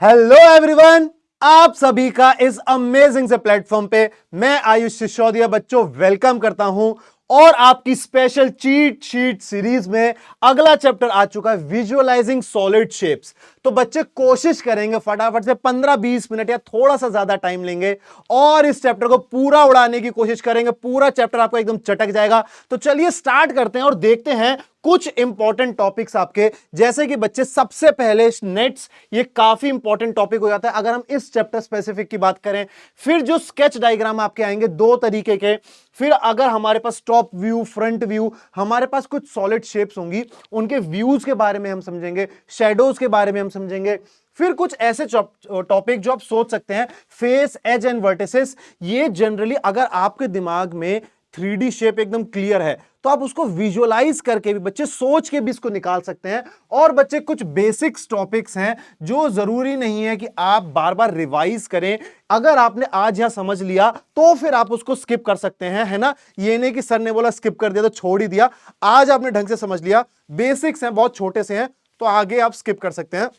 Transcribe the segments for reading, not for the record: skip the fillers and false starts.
Hello everyone, आप सभी का इस अमेजिंग से प्लेटफॉर्म पे मैं आयुष सिसोदिया बच्चों वेलकम करता हूं। और आपकी स्पेशल चीट शीट सीरीज में अगला चैप्टर आ चुका है, विजुअलाइजिंग सॉलिड शेप्स। तो बच्चे कोशिश करेंगे फटाफट से 15-20 मिनट या थोड़ा सा ज्यादा टाइम लेंगे और इस चैप्टर को पूरा उड़ाने की कोशिश करेंगे। पूरा चैप्टर आपको एकदम चटक जाएगा। तो चलिए स्टार्ट करते हैं और देखते हैं कुछ इंपॉर्टेंट टॉपिक्स आपके। जैसे कि बच्चे सबसे पहले नेट्स, ये काफी इंपॉर्टेंट टॉपिक हो जाता है अगर हम इस चैप्टर स्पेसिफिक की बात करें। फिर जो स्केच डायग्राम आपके आएंगे दो तरीके के। फिर अगर हमारे पास टॉप व्यू, फ्रंट व्यू, हमारे पास कुछ सॉलिड शेप्स होंगी, उनके व्यूज के बारे में हम समझेंगे, शेडोज के बारे में हम समझेंगे। फिर कुछ ऐसे टॉपिक जो आप सोच सकते हैं, फेस, एज एंड वर्टिसेस। ये जनरली अगर आपके दिमाग में 3D शेप एकदम क्लियर है तो आप उसको विजुअलाइज करके भी, बच्चे सोच के भी इसको निकाल सकते हैं। और बच्चे कुछ बेसिक्स टॉपिक्स हैं जो जरूरी नहीं है कि आप बार बार रिवाइज करें। अगर आपने आज यहां समझ लिया तो फिर आप उसको स्किप कर सकते हैं, है ना। ये नहीं कि सर ने बोला स्किप कर दिया तो छोड़ ही दिया। आज आपने ढंग से समझ लिया, बेसिक्स हैं, बहुत छोटे से हैं, तो आगे आप स्किप कर सकते हैं।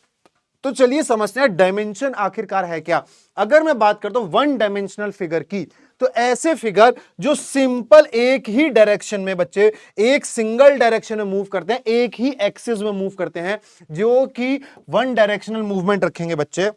तो चलिए समझते हैं डायमेंशन आखिरकार है क्या। अगर मैं बात करता हूं वन डायमेंशनल फिगर की, तो ऐसे फिगर जो सिंपल एक ही डायरेक्शन में, बच्चे एक सिंगल डायरेक्शन में मूव करते हैं, एक ही एक्सिस में मूव करते हैं, जो कि वन डायरेक्शनल मूवमेंट रखेंगे बच्चे।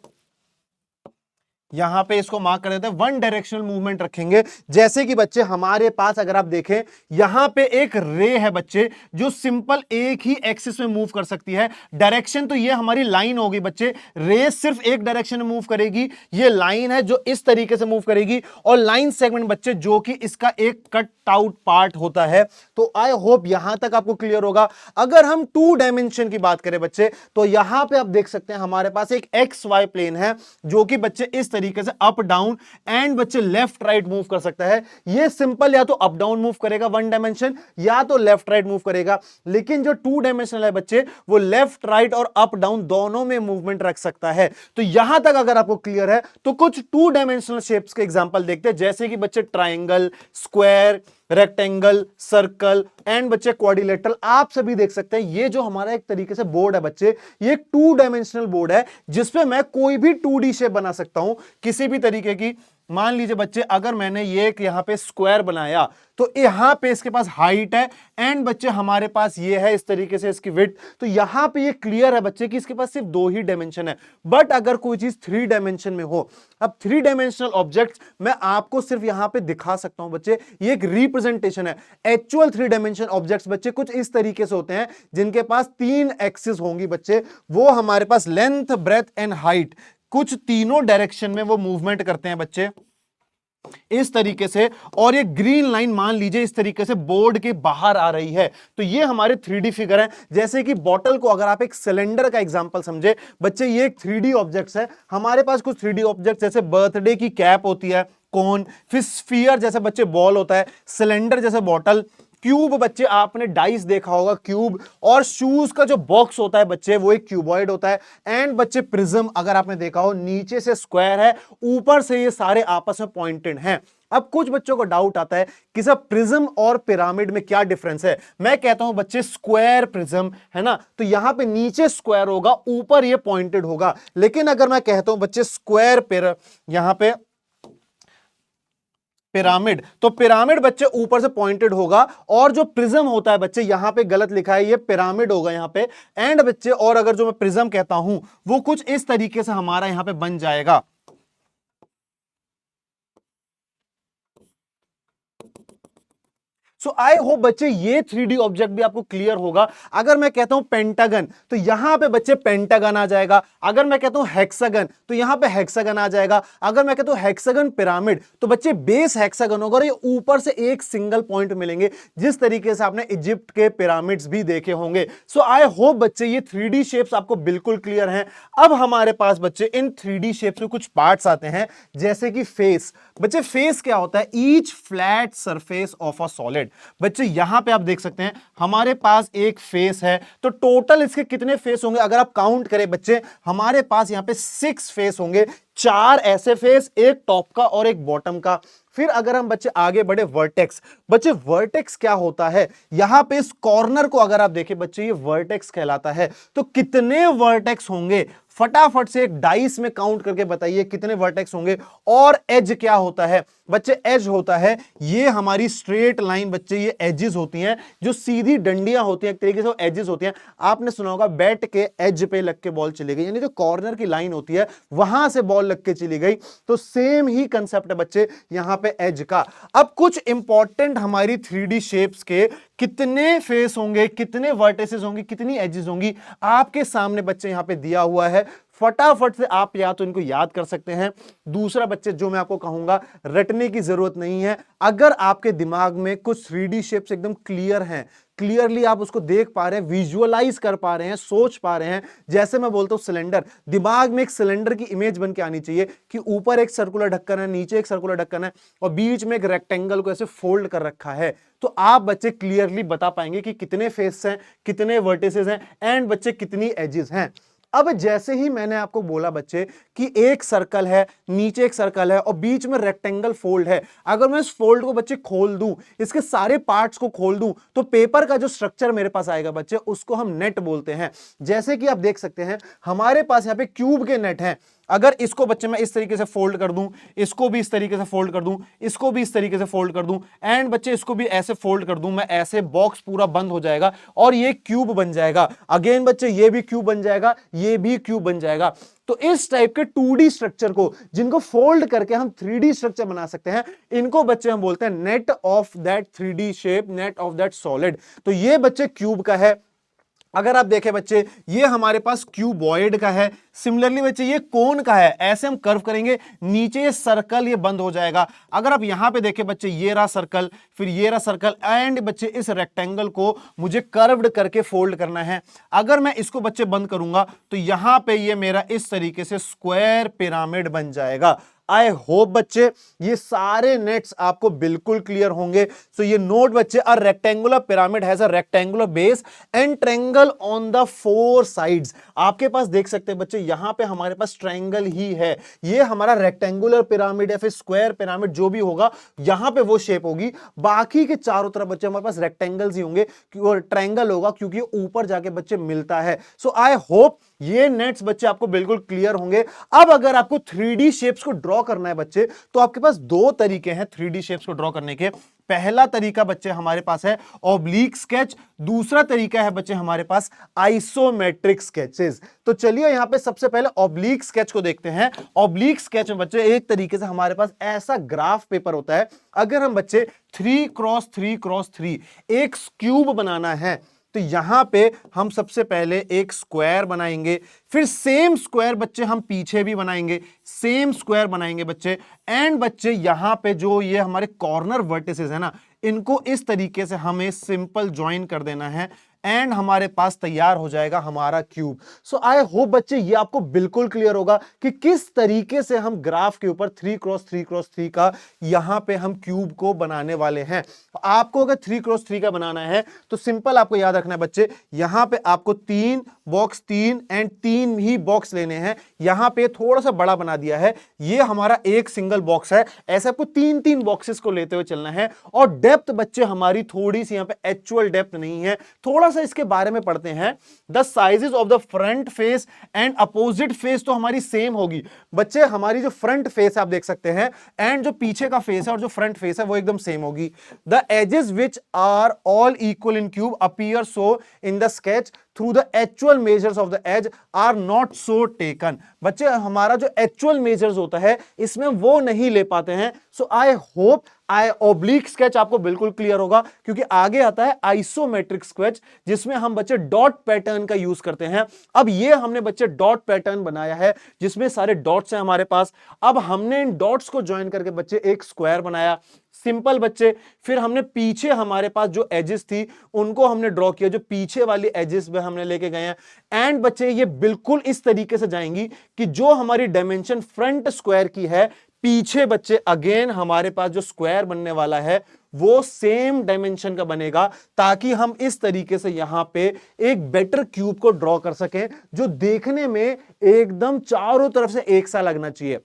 यहां पे इसको मार्क कर देते हैं, वन डायरेक्शनल मूवमेंट रखेंगे। जैसे कि बच्चे हमारे पास अगर आप देखें, यहां पे एक रे है बच्चे जो सिंपल एक ही एक्सिस में मूव कर सकती है। डायरेक्शन तो ये हमारी लाइन होगी बच्चे, रे सिर्फ एक डायरेक्शन में मूव करेगी। ये लाइन है जो इस तरीके से मूव करेगी, और लाइन सेगमेंट बच्चे जो कि इसका एक कट आउट पार्ट होता है। तो आई होप यहां तक आपको क्लियर होगा। अगर हम 2 डायमेंशन की बात करें बच्चे, तो यहां पे आप देख सकते हैं हमारे पास एक एक्स वाई प्लेन है जो कि बच्चे इस तरीके से अप डाउन एंड बच्चे लेफ्ट राइट मूव कर सकता है। ये सिंपल या तो अप डाउन मूव करेगा वन डायमेंशन, या तो लेफ्ट राइट मूव करेगा। लेकिन जो 2 डायमेंशनल है बच्चे, वो लेफ्ट राइट और अप डाउन दोनों में मूवमेंट रख सकता है। तो यहां तक अगर आपको क्लियर है तो कुछ 2 डायमेंशनल शेप्स के एग्जांपल देखते हैं, जैसे कि बच्चे triangle, square, rectangle, circle and बच्चे क्वाड्रिलेटरल। आप सभी देख सकते हैं ये जो हमारा एक तरीके से बोर्ड है बच्चे, ये एक 2 डायमेंशनल बोर्ड है जिसपे मैं कोई भी 2D शेप बना सकता हूं किसी भी तरीके की। मान लीजिए बच्चे, अगर मैंने ये एक यहां पे स्क्वायर बनाया तो यहां पे इसके पास हाइट है एंड बच्चे हमारे पास ये है इस तरीके से इसकी विड्थ। तो यहां पे ये क्लियर है बच्चे कि इसके पास सिर्फ 2 ही डायमेंशन है। बट अगर कोई चीज 3 डायमेंशन में हो, अब 3 डायमेंशनल ऑब्जेक्ट्स मैं आपको सिर्फ यहां पे दिखा सकता हूं बच्चे, ये एक रिप्रेजेंटेशन है। एक्चुअल 3 डायमेंशन ऑब्जेक्ट्स बच्चे कुछ इस तरीके से होते हैं जिनके पास 3 एक्सिस होंगी बच्चे। वो हमारे पास लेंथ, ब्रेथ एंड हाइट, कुछ तीनों डायरेक्शन में वो मूवमेंट करते हैं बच्चे इस तरीके से। और ये ग्रीन लाइन मान लीजिए इस तरीके से बोर्ड के बाहर आ रही है, तो ये हमारे 3D फिगर है। जैसे कि बॉटल को अगर आप एक सिलेंडर का एग्जांपल समझे बच्चे, ये एक 3D ऑब्जेक्ट्स है। हमारे पास कुछ 3D ऑब्जेक्ट्स जैसे बर्थडे की कैप होती है, कोन, फिर स्फीयर जैसे बच्चे बॉल होता है, सिलेंडर जैसे बॉटल, क्यूब बच्चे आपने डाइस देखा होगा क्यूब, और शूज का जो बॉक्स होता है बच्चे वो एक क्यूबॉइड होता है। एंड बच्चे प्रिज्म अगर आपने देखा हो, नीचे से स्क्वायर है, ऊपर से ये सारे आपस में पॉइंटेड हैं। अब कुछ बच्चों को डाउट आता है कि सब प्रिज्म और पिरामिड में क्या डिफरेंस है। मैं कहता हूं बच्चे स्क्वायर प्रिज्म है ना, तो यहां पे नीचे स्क्वायर होगा, ऊपर ये पॉइंटेड होगा। लेकिन अगर मैं कहता हूं बच्चे स्क्वायर यहां पे पिरामिड, तो पिरामिड बच्चे ऊपर से पॉइंटेड होगा, और जो प्रिज्म होता है बच्चे, यहां पे गलत लिखा है, ये पिरामिड होगा यहां पे। एंड बच्चे, और अगर जो मैं प्रिज्म कहता हूं वो कुछ इस तरीके से हमारा यहां पे बन जाएगा। सो आई होप बच्चे ये 3D ऑब्जेक्ट भी आपको क्लियर होगा। अगर मैं कहता हूं पेंटागन, तो यहां पे बच्चे पेंटागन आ जाएगा। अगर मैं कहता हूं हेक्सागन, तो यहां पे हेक्सागन आ जाएगा। अगर मैं कहता हूं हेक्सागन पिरामिड, तो बच्चे बेस हेक्सागन होगा और ये ऊपर से एक सिंगल पॉइंट मिलेंगे, जिस तरीके से आपने इजिप्ट के पिरामिड्स भी देखे होंगे। सो आई होप बच्चे ये 3D शेप्स आपको बिल्कुल क्लियर हैं। अब हमारे पास बच्चे इन 3D शेप्स में कुछ पार्ट्स आते हैं, जैसे कि फेस। बच्चे फेस क्या होता है? Each flat surface of a solid. बच्चे यहां पे आप देख सकते हैं हमारे पास एक फेस है, तो टोटल इसके कितने फेस होंगे अगर आप काउंट करें बच्चे, हमारे पास यहां पे 6 फेस होंगे। 4 ऐसे फेस, एक टॉप का और एक बॉटम का। फिर अगर हम बच्चे आगे बढ़े, वर्टेक्स। बच्चे वर्टेक्स क्या होता है? यहां पे इस कॉर्नर को अगर आप देखें बच्चे, ये वर्टेक्स कहलाता है। तो कितने वर्टेक्स होंगे? फटाफट से एक डाइस में काउंट करके बताइए कितने वर्टेक्स होंगे। और एज क्या होता है बच्चे? एज होता है ये हमारी स्ट्रेट लाइन बच्चे, ये एजेस होती हैं जो सीधी डंडियां होती हैं, एक तरीके से वो एजेस होती हैं। आपने सुना होगा बैट के एज पे लग के बॉल चली गई, यानी जो कॉर्नर की लाइन होती है वहां से बॉल लग के चली गई। तो सेम ही कंसेप्ट है बच्चे यहां पे एज का। अब कुछ इंपॉर्टेंट हमारी 3D शेप्स के कितने फेस होंगे, कितने वर्टिसेस होंगे, कितनी एजेस होंगी, आपके सामने बच्चे यहां पे दिया हुआ है। फटाफट से आप या तो इनको याद कर सकते हैं। दूसरा बच्चे जो मैं आपको कहूंगा, रटने की जरूरत नहीं है। अगर आपके दिमाग में कुछ 3D शेप्स एकदम क्लियर हैं, क्लियरली आप उसको देख पा रहे हैं, विजुअलाइज कर पा रहे हैं, सोच पा रहे हैं। जैसे मैं बोलता हूं सिलेंडर, दिमाग में एक सिलेंडर की इमेज बन के आनी चाहिए कि ऊपर एक सर्कुलर ढक्कन है, नीचे एक सर्कुलर ढक्कन है और बीच में एक रेक्टेंगल को ऐसे फोल्ड कर रखा है। तो आप बच्चे क्लियरली बता पाएंगे कि कितने फेस हैं, कितने वर्टिसेस हैं एंड बच्चे कितनी एजेस हैं। अब जैसे ही मैंने आपको बोला बच्चे कि एक सर्कल है, नीचे एक सर्कल है और बीच में रेक्टेंगल फोल्ड है, अगर मैं इस फोल्ड को बच्चे खोल दूं, इसके सारे पार्ट्स को खोल दूं, तो पेपर का जो स्ट्रक्चर मेरे पास आएगा बच्चे, उसको हम नेट बोलते हैं। जैसे कि आप देख सकते हैं हमारे पास यहां पे क्यूब के नेट हैं। अगर इसको बच्चे मैं इस तरीके से फोल्ड कर दूं, इसको भी इस तरीके से फोल्ड कर दूं, इसको भी इस तरीके से फोल्ड कर दूं एंड बच्चे इसको भी ऐसे फोल्ड कर दूं, मैं ऐसे बॉक्स पूरा बंद हो जाएगा और ये क्यूब बन जाएगा। अगेन बच्चे ये भी क्यूब बन जाएगा, ये भी क्यूब बन जाएगा। तो इस टाइप के 2D स्ट्रक्चर को जिनको फोल्ड करके हम 3D स्ट्रक्चर बना सकते हैं, इनको बच्चे हम बोलते हैं net of that 3D shape, net of that solid. तो ये बच्चे क्यूब का है। अगर आप देखें बच्चे ये हमारे पास क्यूबॉइड का है। सिमिलरली बच्चे ये कोन का है, ऐसे हम कर्व करेंगे, नीचे ये सर्कल ये बंद हो जाएगा। अगर आप यहां पे देखें बच्चे ये रहा सर्कल, फिर ये रहा सर्कल एंड बच्चे इस रेक्टेंगल को मुझे कर्व्ड करके फोल्ड करना है। अगर मैं इसको बच्चे बंद करूंगा तो यहां पे ये मेरा इस तरीके से स्क्वायर पिरामिड बन जाएगा। आई होप बच्चे ये सारे नेट्स आपको बिल्कुल क्लियर होंगे। सो ये नोट बच्चे, a rectangular pyramid has a rectangular base and triangle on the 4 sides. आपके पास देख सकते हैं बच्चे यहां पे हमारे पास ट्रायंगल ही है। ये हमारा रेक्टेंगुलर पिरामिड या फिर स्क्वायर पिरामिड जो भी होगा, यहां पे वो शेप होगी। बाकी के चारों तरफ बच्चे हमारे पास रेक्टेंगल्स ही होंगे और ट्रायंगल होगा क्योंकि ऊपर जाके बच्चे मिलता है। सो आई होप ये नेट्स बच्चे आपको बिल्कुल क्लियर होंगे। अब अगर आपको 3D शेप्स को ड्रॉ करना है बच्चे, तो आपके पास दो तरीके हैं 3D शेप्स को ड्रॉ करने के। पहला तरीका बच्चे हमारे पास है ऑब्लिक स्केच, दूसरा तरीका है बच्चे हमारे पास आइसोमेट्रिक स्केचेस। तो चलिए यहां पे सबसे पहले ऑब्लिक स्केच को देखते हैं। ऑब्लिक स्केच में बच्चे एक तरीके से हमारे पास ऐसा ग्राफ पेपर होता है। अगर हम बच्चे 3x3x3 एक क्यूब बनाना है, तो यहां पे हम सबसे पहले एक स्क्वायर बनाएंगे, फिर सेम स्क्वायर बच्चे हम पीछे भी बनाएंगे, सेम स्क्वायर बनाएंगे बच्चे एंड बच्चे यहां पे जो ये हमारे कॉर्नर वर्टिसेस है ना, इनको इस तरीके से हमें सिंपल ज्वाइन कर देना है एंड हमारे पास तैयार हो जाएगा हमारा क्यूब। सो आई होप बच्चे ये आपको बिल्कुल क्लियर होगा कि किस तरीके से हम ग्राफ के ऊपर 3x3x3 का यहां पे हम क्यूब को बनाने वाले हैं। आपको अगर 3x3 का बनाना है तो सिंपल आपको याद रखना है बच्चे, यहां पे आपको 3 बॉक्स 3 एंड 3 ही बॉक्स लेने हैं। यहां पे थोड़ा सा बड़ा बना दिया है, ये हमारा एक सिंगल बॉक्स है। ऐसे आपको 3-3 बॉक्सेस को लेते हुए चलना है। और डेप्थ बच्चे हमारी थोड़ी सी यहां पे एक्चुअल डेप्थ नहीं है, थोड़ा इसके बारे में पढ़ते हैं। The sizes of the front face and opposite face तो हमारी सेम होगी बच्चे। हमारी जो फ्रंट फेस आप देख सकते हैं एंड जो पीछे का फेस है और जो फ्रंट फेस है वो एकदम सेम होगी। The edges which are all equal in cube appear so in the sketch through the actual measures of the edge are not so taken. बच्चे हमारा जो एक्चुअल मेजर्स होता है इसमें वो नहीं ले पाते हैं। सो आई होप ऑब्लिक स्केच आपको बिल्कुल क्लियर होगा, क्योंकि आगे आता है आइसोमेट्रिक स्केच जिसमें हम बच्चे डॉट पैटर्न का यूज करते हैं। अब ये हमने बच्चे डॉट पैटर्न बनाया है जिसमें सारे डॉट्स हैं हमारे पास। अब हमने इन डॉट्स को ज्वाइन करके बच्चे एक स्क्वायर बनाया, सिंपल बच्चे। फिर हमने पीछे हमारे पास जो एजेस थी उनको हमने ड्रॉ किया, जो पीछे वाली एजेस में हमने लेके गए हैं एंड बच्चे ये बिल्कुल इस तरीके से जाएंगी कि जो हमारी डायमेंशन फ्रंट स्क्वायर की है, पीछे बच्चे अगेन हमारे पास जो स्क्वायर बनने वाला है वो सेम डायमेंशन का बनेगा, ताकि हम इस तरीके से यहां पे एक बेटर क्यूब को ड्रॉ कर सकें जो देखने में एकदम चारों तरफ से एक सा लगना चाहिए।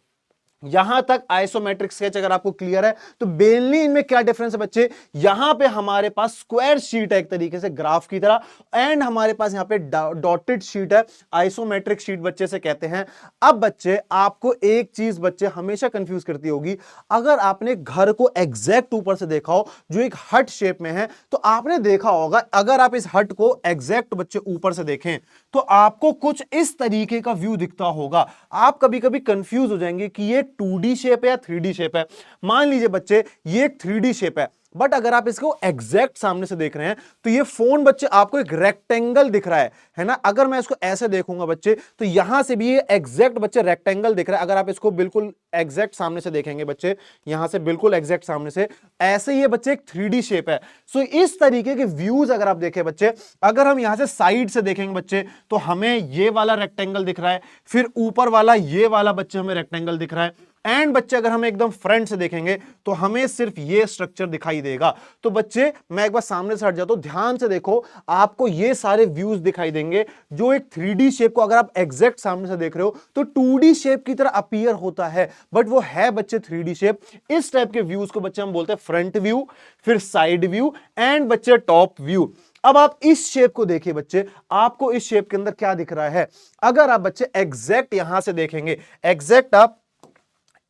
यहां तक आइसोमेट्रिक स्केच अगर आपको क्लियर है तो मेनली इनमें क्या डिफरेंस है बच्चे, यहां पे हमारे पास स्क्वायर शीट है एक तरीके से ग्राफ की तरह, एंड हमारे पास यहां पे डॉटेड शीट है, आइसोमेट्रिक शीट बच्चे से कहते हैं। अब बच्चे आपको एक चीज बच्चे हमेशा कंफ्यूज करती होगी, अगर आपने घर को एग्जैक्ट ऊपर से देखा हो जो एक हट शेप में है, तो आपने देखा होगा अगर आप इस हट को एग्जैक्ट बच्चे ऊपर से देखें तो आपको कुछ इस तरीके का व्यू दिखता होगा। आप कभी कभी कंफ्यूज हो जाएंगे कि ये 2D शेप है या 3D शेप है। मान लीजिए बच्चे ये एक 3D शेप है, बट अगर आप इसको एग्जैक्ट सामने से देख रहे हैं तो ये फोन बच्चे आपको एक रेक्टेंगल दिख रहा है ना। अगर मैं इसको ऐसे देखूंगा बच्चे तो यहां से भी ये एग्जैक्ट बच्चे रेक्टेंगल दिख रहा है। अगर आप इसको बिल्कुल एग्जैक्ट सामने से देखेंगे बच्चे, यहां से बिल्कुल एग्जैक्ट सामने से, ऐसे ये बच्चे एक 3D शेप है। सो इस तरीके के व्यूज अगर आप देखें बच्चे, अगर हम यहां से साइड से देखेंगे बच्चे तो हमें ये वाला रेक्टेंगल दिख रहा है, फिर ऊपर वाला ये वाला बच्चे हमें रेक्टेंगल दिख रहा है, एंड बच्चे अगर हम एकदम फ्रंट से देखेंगे तो हमें सिर्फ ये स्ट्रक्चर दिखाई देगा। तो बच्चे मैं एक बार सामने से हट जाता हूं, ध्यान से देखो, आपको ये सारे व्यूज दिखाई देंगे जो एक 3D शेप को अगर आप एग्जैक्ट सामने से देख रहे हो तो 2D शेप की तरह अपीयर होता है, बट वो है बच्चे 3D शेप। इस टाइप के व्यूज को बच्चे हम बोलते हैं फ्रंट व्यू, फिर साइड व्यू, एंड बच्चे टॉप व्यू। अब आप इस शेप को देखिए बच्चे, आपको इस शेप के अंदर क्या दिख रहा है, अगर आप बच्चे एग्जैक्ट यहां से देखेंगे, एग्जैक्ट आप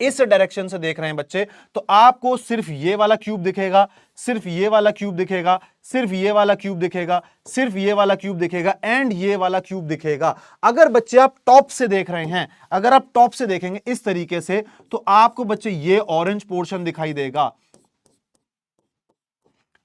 इस डायरेक्शन से देख रहे हैं बच्चे, तो आपको सिर्फ ये वाला क्यूब दिखेगा, सिर्फ ये वाला क्यूब दिखेगा, सिर्फ ये वाला क्यूब दिखेगा, सिर्फ ये वाला क्यूब दिखेगा, एंड ये वाला क्यूब दिखेगा। अगर बच्चे आप टॉप से देख रहे हैं, अगर आप टॉप से देखेंगे इस तरीके से, तो आपको बच्चे ये ऑरेंज पोर्शन दिखाई देगा।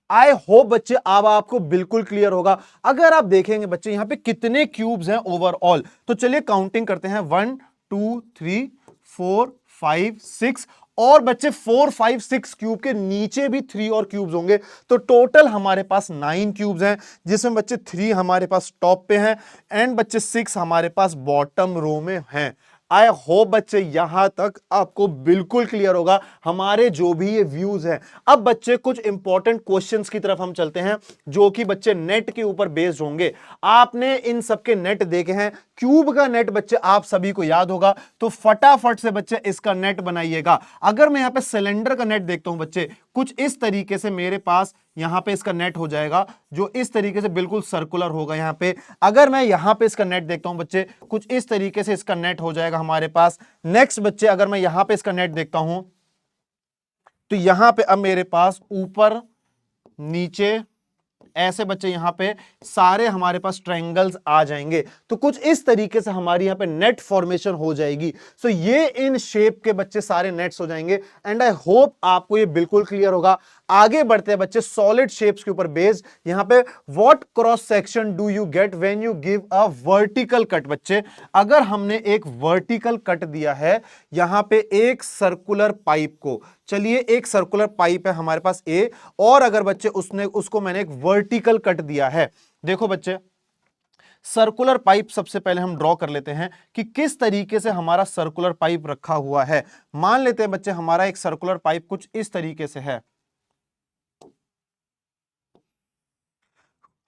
आई होप बच्चे अब आपको बिल्कुल क्लियर होगा। अगर आप देखेंगे बच्चे यहां पे कितने क्यूब्स हैं ओवरऑल, तो चलिए काउंटिंग करते हैं, 1 2 3 4 5 6, और बच्चे 4 5 6 क्यूब के नीचे भी 3 और क्यूब्स होंगे, तो टोटल हमारे पास 9 क्यूब्स हैं, जिसमें बच्चे 3 हमारे पास टॉप पे हैं, एंड बच्चे 6 हमारे पास बॉटम रो में हैं। आई होप बच्चे यहां तक आपको बिल्कुल क्लियर होगा हमारे जो भी ये व्यूज हैं। अब बच्चे कुछ इंपॉर्टेंट क्वेश्चंस की तरफ हम चलते हैं जो कि बच्चे नेट के ऊपर बेस्ड होंगे। आपने इन सबके नेट देखे हैं, क्यूब का नेट बच्चे आप सभी को याद होगा, तो फटाफट से बच्चे इसका नेट बनाइएगा। अगर मैं यहां पे सिलेंडर का नेट देखता हूं बच्चे, कुछ इस तरीके से मेरे पास यहां पे इसका नेट हो जाएगा, जो इस तरीके से बिल्कुल सर्कुलर होगा यहां पे। अगर मैं यहां पे इसका नेट देखता हूं बच्चे, कुछ इस तरीके से इसका नेट हो जाएगा हमारे पास। नेक्स्ट बच्चे अगर मैं यहां पे इसका नेट देखता हूं, तो यहां पे अब मेरे पास ऊपर नीचे ऐसे बच्चे यहां पे सारे हमारे पास ट्रायंगल्स आ जाएंगे, तो कुछ इस तरीके से हमारी यहां पे नेट फॉर्मेशन हो जाएगी। सो ये इन शेप के बच्चे सारे नेट्स हो जाएंगे, एंड आई होप आपको ये बिल्कुल क्लियर होगा। आगे बढ़ते हैं बच्चे सॉलिड शेप्स के ऊपर बेस्ड। यहां पे what cross section do you get when you give a vertical cut. बच्चे अगर हमने एक वर्टिकल कट दिया है यहां पे एक सर्कुलर पाइप को, चलिए एक सर्कुलर पाइप है हमारे पास ए, और अगर बच्चे उसको मैंने एक वर्टिकल कट दिया है, देखो बच्चे सर्कुलर पाइप सबसे पहले हम ड्रॉ कर लेते हैं कि किस तरीके से हमारा सर्कुलर पाइप रखा हुआ है। मान लेते हैं बच्चे हमारा एक सर्कुलर पाइप कुछ इस तरीके से है,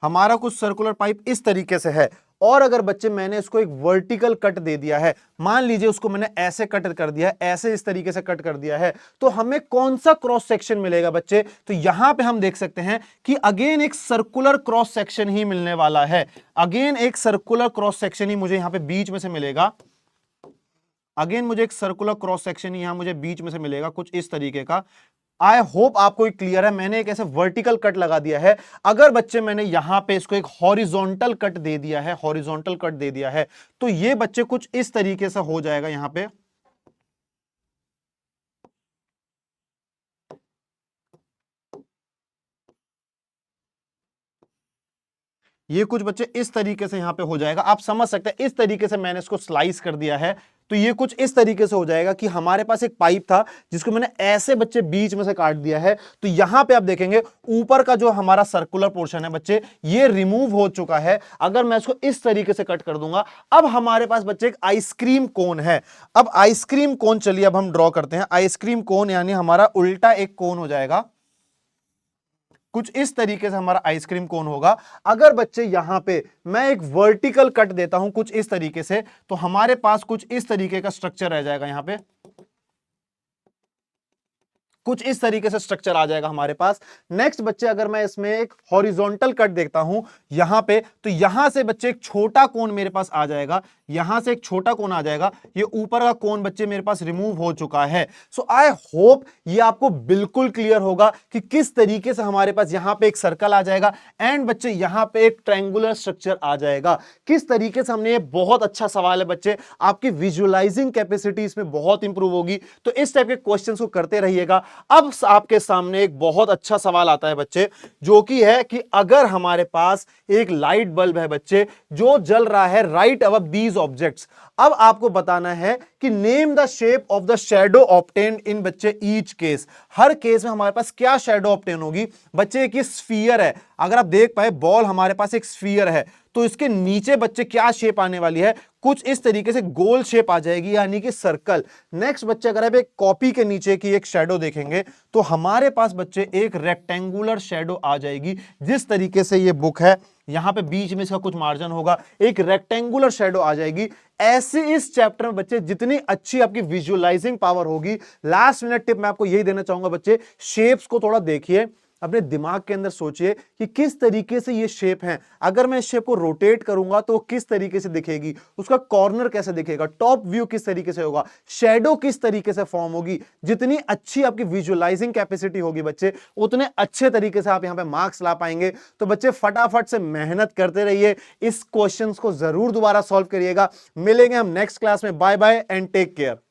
हमारा कुछ सर्कुलर पाइप इस तरीके से है, और अगर बच्चे मैंने इसको एक वर्टिकल कट दे दिया है, मान लीजिए उसको मैंने ऐसे कट कर दिया है, ऐसे इस तरीके से कट कर दिया है, तो हमें कौन सा क्रॉस सेक्शन मिलेगा बच्चे, तो यहां पे हम देख सकते हैं कि अगेन एक सर्कुलर क्रॉस सेक्शन ही मिलने वाला है। अगेन एक सर्कुलर क्रॉस सेक्शन ही मुझे यहां पे बीच में से मिलेगा। अगेन मुझे एक सर्कुलर क्रॉस सेक्शन ही यहां मुझे बीच में से मिलेगा कुछ इस तरीके का। आई होप आपको क्लियर है, मैंने एक ऐसे वर्टिकल कट लगा दिया है। अगर बच्चे मैंने यहां पे इसको एक हॉरिजॉन्टल कट दे दिया है, हॉरिजॉन्टल कट दे दिया है, तो ये बच्चे कुछ इस तरीके से हो जाएगा यहां पे। ये कुछ बच्चे इस तरीके से यहां पे हो जाएगा, आप समझ सकते हैं, इस तरीके से मैंने इसको स्लाइस कर दिया है, तो ये कुछ इस तरीके से हो जाएगा कि हमारे पास एक पाइप था जिसको मैंने ऐसे बच्चे बीच में से काट दिया है। तो यहां पे आप देखेंगे ऊपर का जो हमारा सर्कुलर पोर्शन है बच्चे, ये रिमूव हो चुका है। अगर मैं इसको इस तरीके से कट कर दूंगा, अब हमारे पास बच्चे एक आइसक्रीम कोन है। अब आइसक्रीम कोन चलिए अब हम ड्रॉ करते हैं। आइसक्रीम कोन यानी हमारा उल्टा एक कोन हो जाएगा, कुछ इस तरीके से हमारा आइसक्रीम कोन होगा। अगर बच्चे यहां पे मैं एक वर्टिकल कट देता हूं कुछ इस तरीके से, तो हमारे पास कुछ इस तरीके का स्ट्रक्चर रह जाएगा यहां पे। कुछ इस तरीके से स्ट्रक्चर आ जाएगा हमारे पास। नेक्स्ट बच्चे अगर मैं इसमें एक हॉरिजॉन्टल कट देखता हूं यहां पे, तो यहां से बच्चे एक छोटा कोन मेरे पास आ जाएगा, यहां से एक छोटा कोन आ जाएगा, ये ऊपर का कोन बच्चे मेरे पास रिमूव हो चुका है। सो आई होप ये आपको बिल्कुल क्लियर होगा कि किस तरीके से हमारे पास यहां पे एक सर्कल आ जाएगा एंड बच्चे यहां पे एक ट्रायंगुलर स्ट्रक्चर आ जाएगा। किस तरीके से हमने, ये बहुत अच्छा सवाल है बच्चे, आपकी विजुअलाइजिंग कैपेसिटी इसमें बहुत इंप्रूव होगी। तो इस टाइप के क्वेश्चंस को करते रहिएगा। अब आपके सामने एक बहुत अच्छा सवाल आता है बच्चे, जो कि है कि अगर हमारे पास एक लाइट बल्ब है बच्चे जो जल रहा है राइट अबव दीज ऑब्जेक्ट्स, अब आपको बताना है कि name the shape of the shadow obtained इन बच्चे ईच केस। हर केस में हमारे पास क्या शैडो ऑब्टेन होगी बच्चे। एक ये स्फीयर है, अगर आप देख पाए बॉल हमारे पास एक स्फीयर है, तो इसके नीचे बच्चे क्या शेप आने वाली है, कुछ इस तरीके से गोल शेप आ जाएगी, यानी कि सर्कल। नेक्स्ट बच्चे अगर आप एक कॉपी के नीचे की एक शैडो देखेंगे तो हमारे पास बच्चे एक रेक्टेंगुलर शैडो आ जाएगी। जिस तरीके से ये बुक है, यहां पे बीच में इसका कुछ मार्जिन होगा, एक रेक्टेंगुलर शैडो आ जाएगी। ऐसे इस चैप्टर में बच्चे जितनी अच्छी आपकी विजुअलाइजिंग पावर होगी, लास्ट मिनट टिप मैं आपको यही देना चाहूंगा बच्चे, शेप्स को थोड़ा देखिए, अपने दिमाग के अंदर सोचिए कि किस तरीके से ये शेप है। अगर मैं इस शेप को रोटेट करूंगा तो किस तरीके से दिखेगी, उसका कॉर्नर कैसे दिखेगा, टॉप व्यू किस तरीके से होगा, शैडो किस तरीके से फॉर्म होगी। जितनी अच्छी आपकी विजुअलाइजिंग कैपेसिटी होगी बच्चे, उतने अच्छे तरीके से आप यहां पे मार्क्स ला पाएंगे। तो बच्चे फटाफट से मेहनत करते रहिए, इस क्वेश्चंस को जरूर दोबारा सॉल्व करिएगा। मिलेंगे हम नेक्स्ट क्लास में। Bye bye and take care.